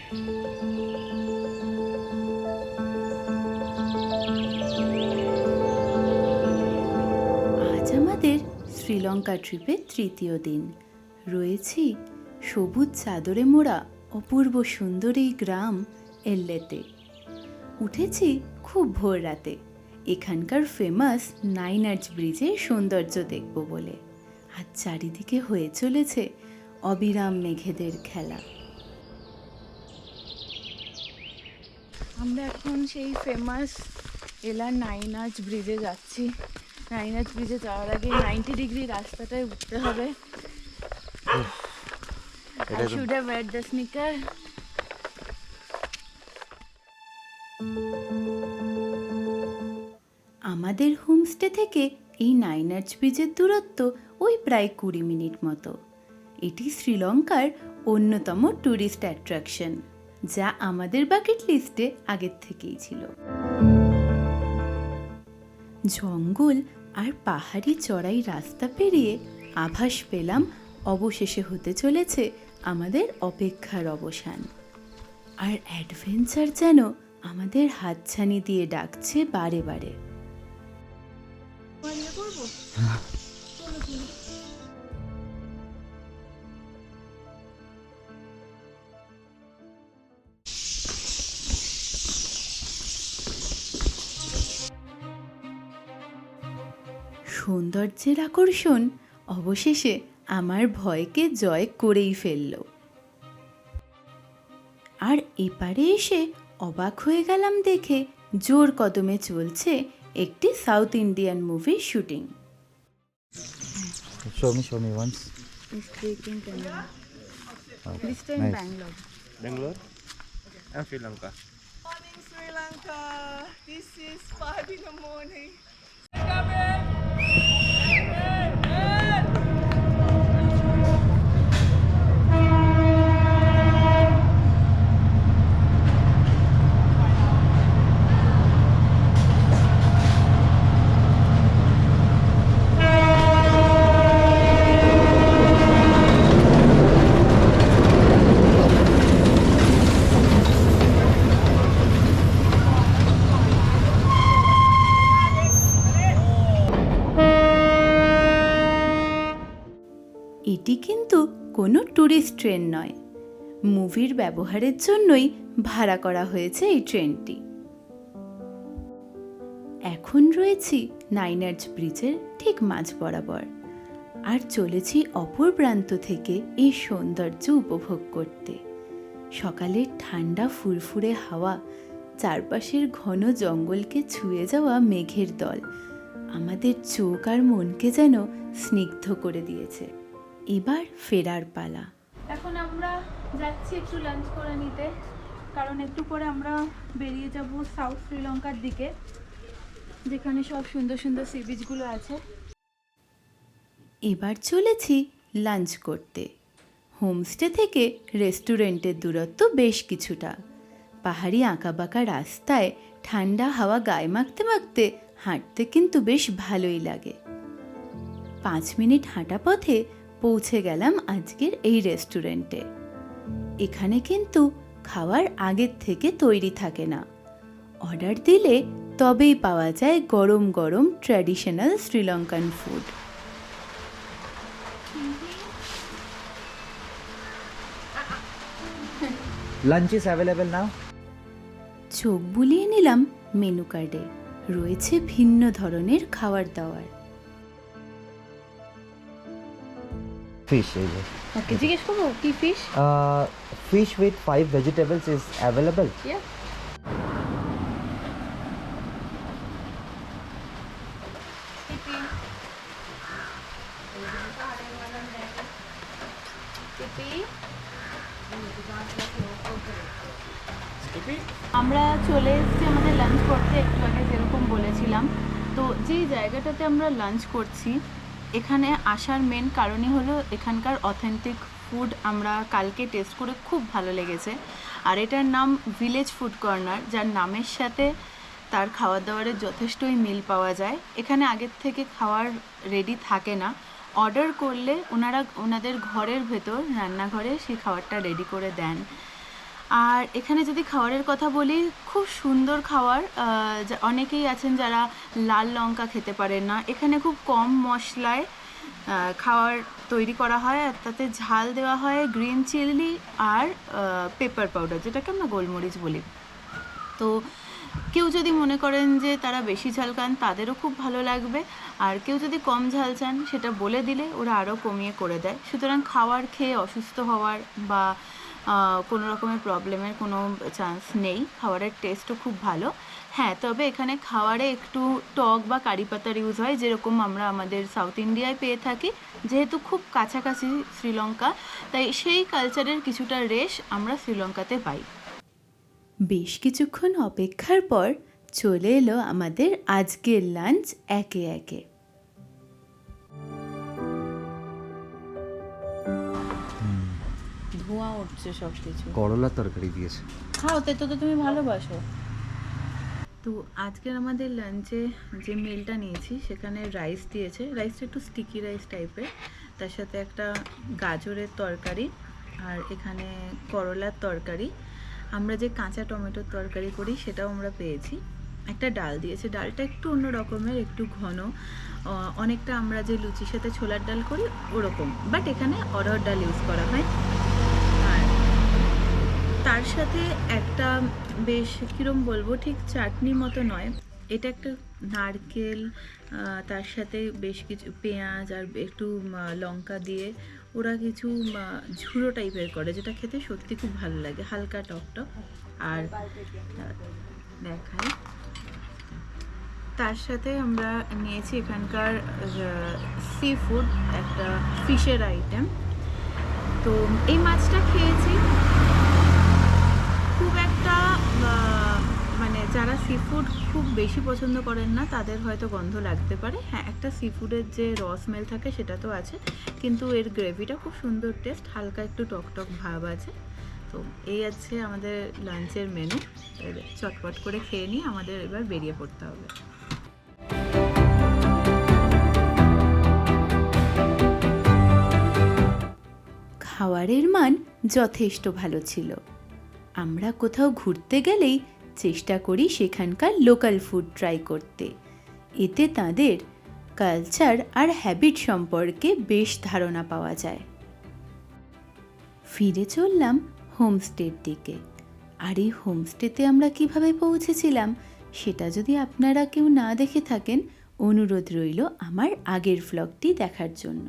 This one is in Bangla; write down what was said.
আজ আমাদের শ্রীলঙ্কা ট্রিপের তৃতীয় দিন। রয়েছি সবুজ চাদরে মোড়া অপূর্ব সুন্দর এই গ্রাম এল্লেতে। উঠেছি খুব ভোর রাতে এখানকার ফেমাস 9 আর্চ ব্রিজের সৌন্দর্য দেখব বলে। আর চারিদিকে হয়ে চলেছে অবিরাম মেঘেদের খেলা। আমরা এখন সেই ফেমাস এলার 9 আর্চ ব্রিজে যাচ্ছি। 9 আর্চ ব্রিজে যাওয়ার আগে 90 ডিগ্রি রাস্তাটায় উঠতে হবে। I should have wear the sneaker. আমাদের হোমস্টে থেকে এই 9 আর্চ ব্রিজের দূরত্ব ওই প্রায় 20 মিনিট মতো। এটি শ্রীলঙ্কার অন্যতম ট্যুরিস্ট অ্যাট্রাকশন, যা আমাদের বাকেট লিস্টে আগের থেকেই ছিল। জঙ্গল আর পাহাড়ি চড়াই রাস্তা পেরিয়ে আভাস পেলাম অবশেষে হতে চলেছে আমাদের অপেক্ষার অবসান। আর অ্যাডভেঞ্চার যেন আমাদের হাতছানি দিয়ে ডাকছে বারে বারে। সৌন্দর্যের আকর্ষণ অবশেষে আমার ভয়কে জয় করেই ফেলল। আর এপারে এসে অবাক হয়ে গেলাম দেখে জোর কদমে চলছে একটি সাউথ ইন্ডিয়ান মুভির shooting. Show me once. Bangalore and Sri Lanka. Morning, Sri Lanka. This is 5 in the morning. এটি কিন্তু কোনো ট্যুরিস্ট ট্রেন নয়, মুভির ব্যবহারের জন্যই ভাড়া করা হয়েছে এই ট্রেনটি। এখন রয়েছি 9 আর্চ ব্রিজের ঠিক মাঝ বরাবর আর চলেছি অপর প্রান্ত থেকে এই সৌন্দর্য উপভোগ করতে। সকালের ঠান্ডা ফুরফুরে হাওয়া, চারপাশের ঘন জঙ্গলকে ছুঁয়ে যাওয়া মেঘের দল আমাদের চোখ আর মনকে যেন স্নিগ্ধ করে দিয়েছে। এবার ফেরার পালা। এখন আমরা যাচ্ছি একটু লাঞ্চ করে নিতে, কারণ একটু পরে আমরা বেরিয়ে যাব সাউথ শ্রীলঙ্কার দিকে, যেখানে সব সুন্দর সুন্দর সি বিচগুলো আছে। এবার চলেছি লাঞ্চ করতে। হোমস্টে থেকে রেস্টুরেন্টের দূরত্ব বেশ কিছুটা। পাহাড়ি আঁকাবাঁকা রাস্তায় ঠান্ডা হাওয়া গায়ে মাখতে মাখতে হাঁটতে কিন্তু বেশ ভালোই লাগে। 5 মিনিট হাঁটা পথে পৌঁছে গেলাম আজকের এই রেস্টুরেন্টে। এখানে কিন্তু খাবার আগের থেকে তৈরি থাকে না, অর্ডার দিলে তবেই পাওয়া যায় গরম গরম traditional Sri Lankan food. Lunch is available now. চোখ বুলিয়ে নিলাম মেনু কার্ডে, রয়েছে ভিন্ন ধরনের খাবার দাবার। Fish is it? ওকে, জিজ্ঞেস করবো কি fish? Fish with 5 vegetables is available. আমরা চলে এসেছি আমাদের লাঞ্চ করতে, একটু আগে যেরকম বলেছিলাম। তো যেই জায়গাটাতে আমরা লাঞ্চ করছি, এখানে আসার মেন কারণই হলো এখানকার অথেন্টিক ফুড আমরা কালকে টেস্ট করে খুব ভালো লেগেছে। আর এটার নাম ভিলেজ ফুড কর্নার, যার নামের সাথে তার খাবার দাবারের যথেষ্টই মিল পাওয়া যায়। এখানে আগের থেকে খাওয়ার রেডি থাকে না, অর্ডার করলে ওনারা ওনাদের ঘরের ভেতর রান্নাঘরে সেই খাবারটা রেডি করে দেন। আর এখানে যদি খাবারের কথা বলি, খুব সুন্দর খাবার। অনেকেই আছেন যারা লাল লঙ্কা খেতে পারেন না, এখানে খুব কম মশলায় খাবার তৈরি করা হয়, আর তাতে ঝাল দেওয়া হয় গ্রিন চিলি আর পেপার পাউডার, যেটাকে আমরা গোলমরিচ বলি। তো কেউ যদি মনে করেন যে তারা বেশি ঝাল খান, তাদেরও খুব ভালো লাগবে। আর কেউ যদি কম ঝাল চান, সেটা বলে দিলে ওরা আরও কমিয়ে করে দেয়। সুতরাং খাবার খেয়ে অসুস্থ হওয়ার বা কোনো রকমের প্রবলেমের কোনো চান্স নেই। খাবারের টেস্টও খুব ভালো। হ্যাঁ, তবে এখানে খাবারে একটু টক বা কারি পাতার ইউজ হয়, যেরকম আমরা আমাদের সাউথ ইন্ডিয়ায় পেয়ে থাকি। যেহেতু খুব কাছাকাছি শ্রীলঙ্কা, তাই সেই কালচারের কিছুটা রেশ আমরা শ্রীলঙ্কাতে পাই। বেশ কিছুক্ষণ অপেক্ষার পর চলে এলো আমাদের আজকের লাঞ্চ একে একে। ধোঁয়া উঠছে সব কিছু। করলার তরকারি দিয়েছে। খাও, তো তুমি ভালোবাসো। তো আজকের আমাদের লাঞ্চে যে মিলটা নিয়েছি, সেখানে রাইস দিয়েছে। রাইসটা একটু স্টিকি রাইস টাইপের, তার সাথে একটা গাজরের তরকারি, আর এখানে করলার তরকারি। আমরা যে কাঁচা টমেটোর তরকারি করি সেটাও আমরা পেয়েছি। একটা ডাল দিয়েছে, ডালটা একটু অন্য রকমের, একটু ঘন, অনেকটা আমরা যে লুচির সাথে ছোলার ডাল করি ওরকম, বাট এখানে অড়হর ডাল ইউজ করা হয়। আর তার সাথে একটা বেশ কীরম বলবো, ঠিক চাটনি মতো নয়, এটা একটা নারকেল, তার সাথে বেশ কিছু পেঁয়াজ আর একটু লঙ্কা দিয়ে ওরা কিছু ঝুড়ো টাইপের করে, যেটা খেতে সত্যি খুব ভালো লাগে, হালকা টকটক। আর দেখাই, তার সাথে আমরা নিয়েছি এখানকার সি ফুড, একটা ফিশের আইটেম। তো এই মাছটা খেয়েছি, খুব একটা মানে যারা সি ফুড খুব বেশি পছন্দ করেন না তাদের হয়তো গন্ধ লাগতে পারে। হ্যাঁ, একটা সি ফুডের যে র স্মেল থাকে সেটা তো আছে, কিন্তু এর গ্রেভিটা খুব সুন্দর টেস্ট, হালকা একটু টকটক ভাব আছে। তো এই আছে আমাদের লাঞ্চের মেনু। চটপট করে খেয়ে নিয়ে আমাদের এবার বেরিয়ে পড়তে হবে। খাবারের মান যথেষ্ট ভালো ছিল। আমরা কোথাও ঘুরতে গেলেই চেষ্টা করি সেখানকার লোকাল ফুড ট্রাই করতে। এতে তাদের কালচার আর হ্যাবিট সম্পর্কে বেশ ধারণা পাওয়া যায়। ফিরে চললাম হোমস্টের দিকে। আর এই হোমস্টেতে আমরা কিভাবে পৌঁছেছিলাম সেটা যদি আপনারা কেউ না দেখে থাকেন, অনুরোধ রইল আমার আগের ভ্লগটি দেখার জন্য।